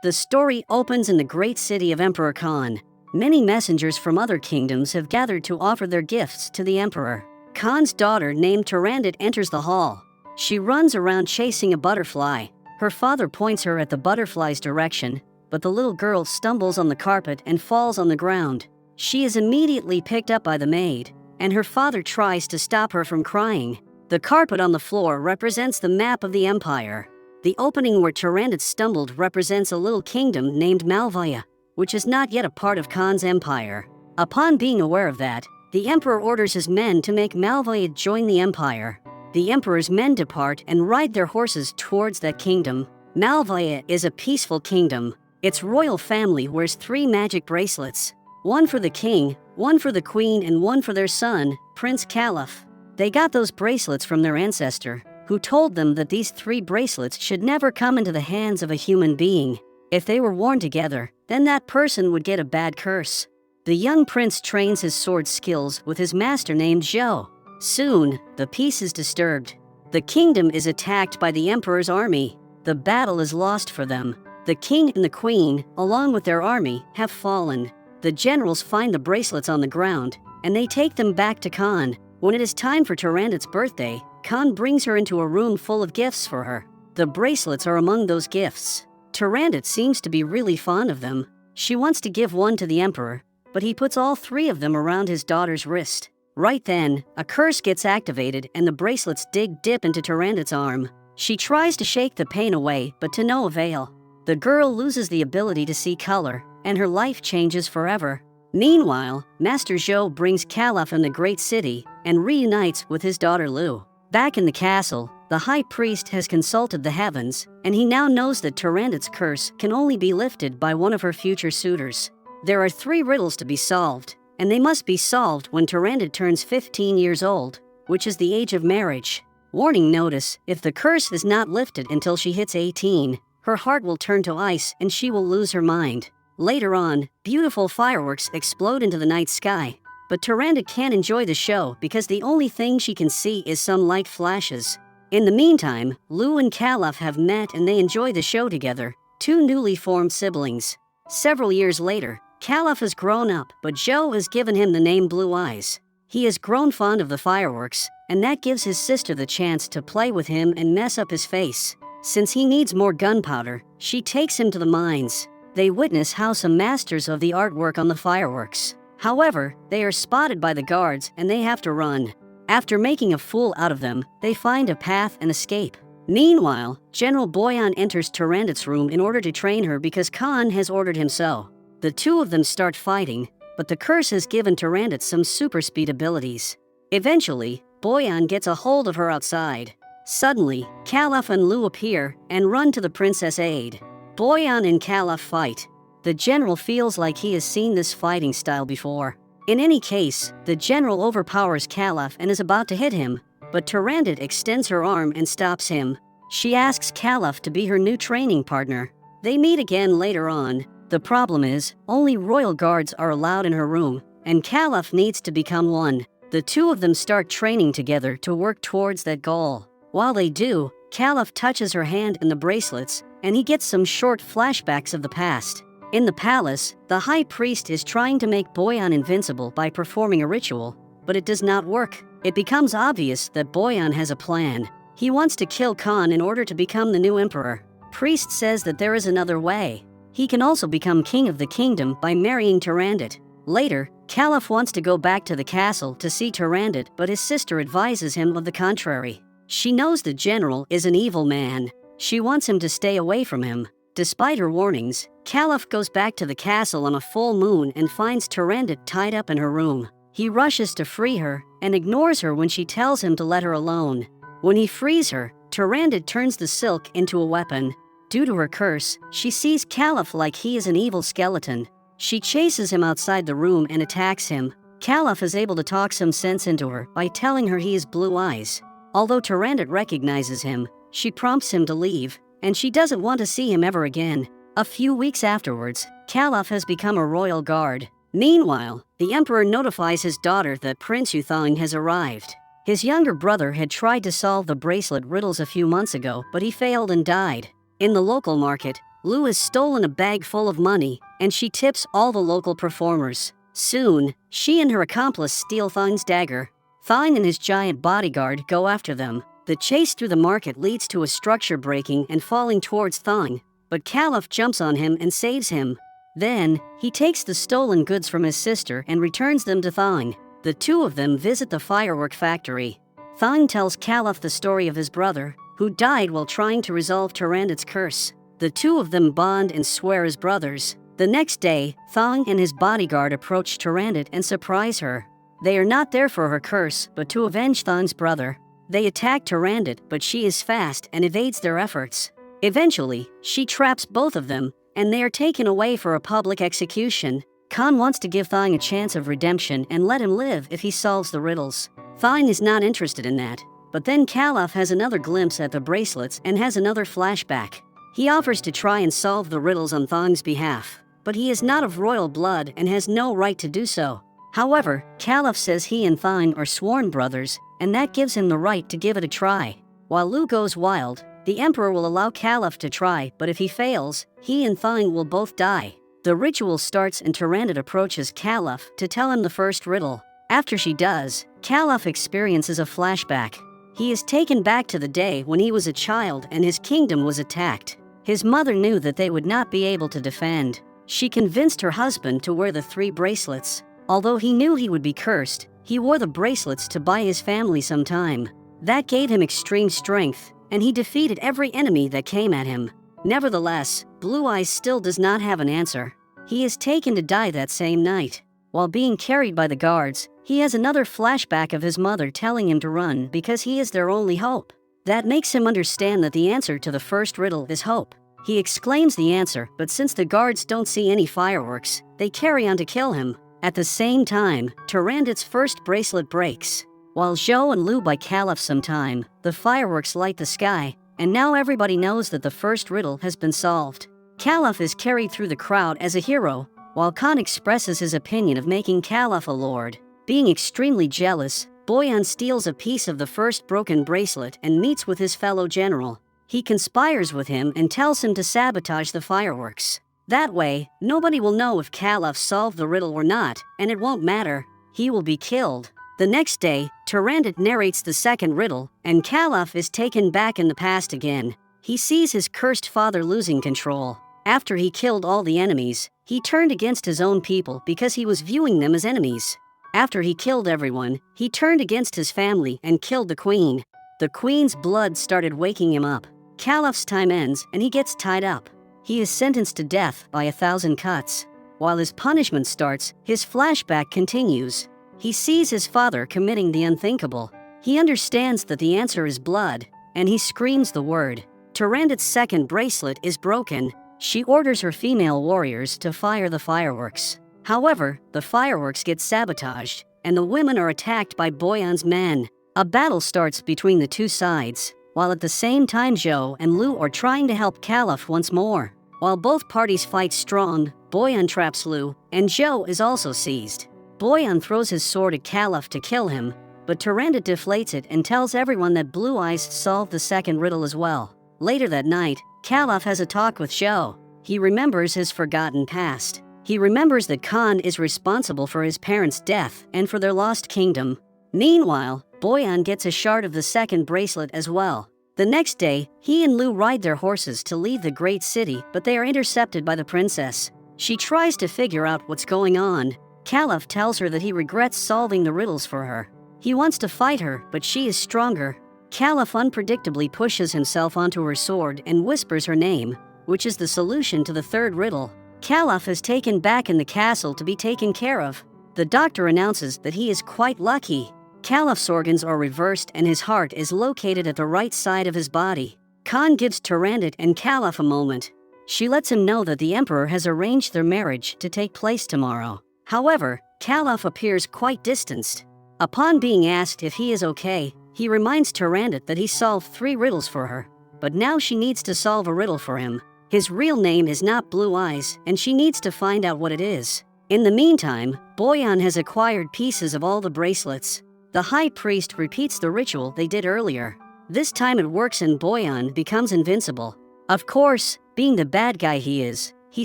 The story opens in the great city of Emperor Khan. Many messengers from other kingdoms have gathered to offer their gifts to the emperor. Khan's daughter, named Turandot, enters the hall. She runs around chasing a butterfly. Her father points her at the butterfly's direction, but the little girl stumbles on the carpet and falls on the ground. She is immediately picked up by the maid, and her father tries to stop her from crying. The carpet on the floor represents the map of the empire. The opening where Turandot stumbled represents a little kingdom named Malvaya, which is not yet a part of Khan's empire. Upon being aware of that, the emperor orders his men to make Malvaya join the empire. The emperor's men depart and ride their horses towards that kingdom. Malvaya is a peaceful kingdom. Its royal family wears 3 magic bracelets. One for the king, one for the queen, and one for their son, Prince Caliph. They got those bracelets from their ancestor, who told them that these 3 bracelets should never come into the hands of a human being. If they were worn together, then that person would get a bad curse. The young prince trains his sword skills with his master named Zhou. Soon, the peace is disturbed. The kingdom is attacked by the emperor's army. The battle is lost for them. The king and the queen, along with their army, have fallen. The generals find the bracelets on the ground, and they take them back to Khan. When it is time for Turandot's birthday, Khan brings her into a room full of gifts for her. The bracelets are among those gifts. Turandot seems to be really fond of them. She wants to give one to the emperor, but he puts all 3 of them around his daughter's wrist. Right then, a curse gets activated and the bracelets dip into Turandot's arm. She tries to shake the pain away, but to no avail. The girl loses the ability to see color, and her life changes forever. Meanwhile, Master Zhou brings Caliph in the great city and reunites with his daughter Lu. Back in the castle, the high priest has consulted the heavens, and he now knows that Turandot's curse can only be lifted by one of her future suitors. There are 3 riddles to be solved, and they must be solved when Turandot turns 15 years old, which is the age of marriage. Warning notice: if the curse is not lifted until she hits 18, her heart will turn to ice and she will lose her mind. Later on, beautiful fireworks explode into the night sky, but Turandot can't enjoy the show because the only thing she can see is some light flashes. In the meantime, Lu and Caliph have met and they enjoy the show together, 2 newly formed siblings. Several years later, Caliph has grown up, but Zhou has given him the name Blue Eyes. He has grown fond of the fireworks, and that gives his sister the chance to play with him and mess up his face. Since he needs more gunpowder, she takes him to the mines. They witness how some masters of the art work on the fireworks. However, they are spotted by the guards and they have to run. After making a fool out of them, they find a path and escape. Meanwhile, General Boyan enters Turandot's room in order to train her because Khan has ordered him so. The 2 of them start fighting, but the curse has given Turandot some super speed abilities. Eventually, Boyan gets a hold of her outside. Suddenly, Caliph and Lu appear and run to the princess' aid. Boyan and Caliph fight. The general feels like he has seen this fighting style before. In any case, the general overpowers Caliph and is about to hit him, but Turandot extends her arm and stops him. She asks Caliph to be her new training partner. They meet again later on. The problem is, only royal guards are allowed in her room, and Caliph needs to become one. The 2 of them start training together to work towards that goal. While they do, Caliph touches her hand in the bracelets, and he gets some short flashbacks of the past. In the palace, the high priest is trying to make Boyan invincible by performing a ritual, but it does not work. It becomes obvious that Boyan has a plan. He wants to kill Khan in order to become the new emperor. Priest says that there is another way. He can also become king of the kingdom by marrying Turandot. Later, Caliph wants to go back to the castle to see Turandot, but his sister advises him of the contrary. She knows the general is an evil man. She wants him to stay away from him. Despite her warnings, Caliph goes back to the castle on a full moon and finds Turandot tied up in her room. He rushes to free her and ignores her when she tells him to let her alone. When he frees her, Turandot turns the silk into a weapon. Due to her curse, she sees Caliph like he is an evil skeleton. She chases him outside the room and attacks him. Caliph is able to talk some sense into her by telling her he is Blue Eyes. Although Turandot recognizes him, she prompts him to leave, and she doesn't want to see him ever again. A few weeks afterwards, Caliph has become a royal guard. Meanwhile, the emperor notifies his daughter that Prince Yuthong has arrived. His younger brother had tried to solve the bracelet riddles a few months ago, but he failed and died. In the local market, Lu has stolen a bag full of money, and she tips all the local performers. Soon, she and her accomplice steal Thong's dagger. Thong and his giant bodyguard go after them. The chase through the market leads to a structure breaking and falling towards Thong, but Caliph jumps on him and saves him. Then, he takes the stolen goods from his sister and returns them to Thong. The two of them visit the firework factory. Thong tells Caliph the story of his brother, who died while trying to resolve Tyrannid's curse. The two of them bond and swear as brothers. The next day, Thong and his bodyguard approach Tyrannid and surprise her. They are not there for her curse, but to avenge Thong's brother. They attack Tyrannid, but she is fast and evades their efforts. Eventually, she traps both of them, and they are taken away for a public execution. Khan wants to give Thong a chance of redemption and let him live if he solves the riddles. Thong is not interested in that, but then Caliph has another glimpse at the bracelets and has another flashback. He offers to try and solve the riddles on Thong's behalf, but he is not of royal blood and has no right to do so. However, Caliph says he and Thong are sworn brothers, and that gives him the right to give it a try. While Lu goes wild, the Emperor will allow Caliph to try, but if he fails, he and Thong will both die. The ritual starts and Tyrannid approaches Caliph to tell him the first riddle. After she does, Caliph experiences a flashback. He is taken back to the day when he was a child and his kingdom was attacked. His mother knew that they would not be able to defend. She convinced her husband to wear the 3 bracelets. Although he knew he would be cursed, he wore the bracelets to buy his family some time. That gave him extreme strength, and he defeated every enemy that came at him. Nevertheless, Blue Eyes still does not have an answer. He is taken to die that same night. While being carried by the guards, he has another flashback of his mother telling him to run because he is their only hope. That makes him understand that the answer to the first riddle is hope. He exclaims the answer, but since the guards don't see any fireworks, they carry on to kill him. At the same time, Tyrannid's first bracelet breaks. While Zhou and Lu buy Caliph some time, the fireworks light the sky, and now everybody knows that the first riddle has been solved. Caliph is carried through the crowd as a hero, while Khan expresses his opinion of making Caliph a lord. Being extremely jealous, Boyan steals a piece of the first broken bracelet and meets with his fellow general. He conspires with him and tells him to sabotage the fireworks. That way, nobody will know if Caliph solved the riddle or not, and it won't matter. He will be killed. The next day, Tyrannid narrates the second riddle, and Caliph is taken back in the past again. He sees his cursed father losing control. After he killed all the enemies, he turned against his own people because he was viewing them as enemies. After he killed everyone, he turned against his family and killed the queen. The queen's blood started waking him up. Caliph's time ends and he gets tied up. He is sentenced to death by 1,000 cuts. While his punishment starts, his flashback continues. He sees his father committing the unthinkable. He understands that the answer is blood, and he screams the word. Tyrannid's second bracelet is broken. She orders her female warriors to fire the fireworks. However, the fireworks get sabotaged, and the women are attacked by Boyan's men. A battle starts between the two sides, while at the same time Zhou and Lu are trying to help Caliph once more. While both parties fight strong, Boyan traps Lu, and Zhou is also seized. Boyan throws his sword at Caliph to kill him, but Tyrannid deflates it and tells everyone that Blue Eyes solved the second riddle as well. Later that night, Caliph has a talk with Zhou. He remembers his forgotten past. He remembers that Khan is responsible for his parents' death and for their lost kingdom. Meanwhile, Boyan gets a shard of the second bracelet as well. The next day, he and Lu ride their horses to leave the great city, but they are intercepted by the princess. She tries to figure out what's going on. Caliph tells her that he regrets solving the riddles for her. He wants to fight her, but she is stronger. Caliph unpredictably pushes himself onto her sword and whispers her name, which is the solution to the third riddle. Caliph is taken back in the castle to be taken care of. The doctor announces that he is quite lucky. Caliph's organs are reversed and his heart is located at the right side of his body. Khan gives Tyrannid and Caliph a moment. She lets him know that the emperor has arranged their marriage to take place tomorrow. However, Caliph appears quite distanced. Upon being asked if he is okay, he reminds Tyrannid that he solved 3 riddles for her, but now she needs to solve a riddle for him. His real name is not Blue Eyes, and she needs to find out what it is. In the meantime, Boyan has acquired pieces of all the bracelets. The high priest repeats the ritual they did earlier. This time it works and Boyan becomes invincible. Of course, being the bad guy he is, he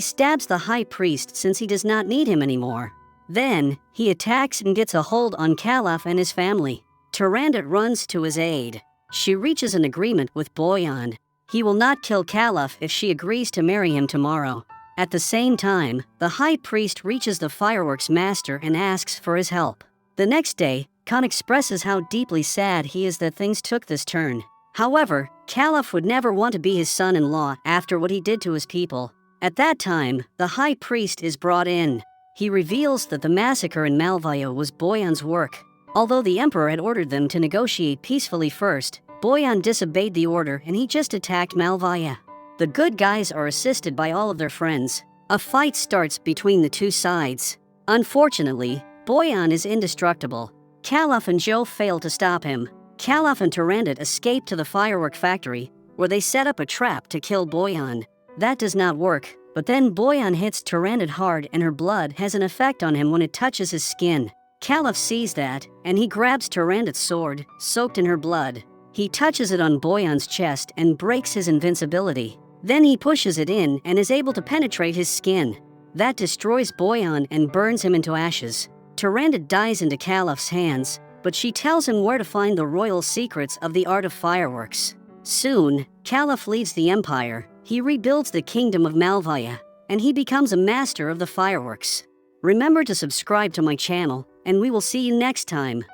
stabs the high priest since he does not need him anymore. Then, he attacks and gets a hold on Caliph and his family. Turandot runs to his aid. She reaches an agreement with Boyan. He will not kill Caliph if she agrees to marry him tomorrow. At the same time, the high priest reaches the fireworks master and asks for his help. The next day, Khan expresses how deeply sad he is that things took this turn. However, Caliph would never want to be his son-in-law after what he did to his people. At that time, the high priest is brought in. He reveals that the massacre in Malvaya was Boyan's work. Although the emperor had ordered them to negotiate peacefully first, Boyan disobeyed the order and he just attacked Malvaya. The good guys are assisted by all of their friends. A fight starts between the two sides. Unfortunately, Boyan is indestructible. Caliph and Joe fail to stop him. Caliph and Turandot escape to the firework factory, where they set up a trap to kill Boyan. That does not work, but then Boyan hits Turandot hard and her blood has an effect on him when it touches his skin. Caliph sees that, and he grabs Turandot's sword, soaked in her blood. He touches it on Boyan's chest and breaks his invincibility. Then he pushes it in and is able to penetrate his skin. That destroys Boyan and burns him into ashes. Turandot dies into Caliph's hands, but she tells him where to find the royal secrets of the art of fireworks. Soon, Caliph leaves the empire. He rebuilds the kingdom of Malvaya, and he becomes a master of the fireworks. Remember to subscribe to my channel, and we will see you next time.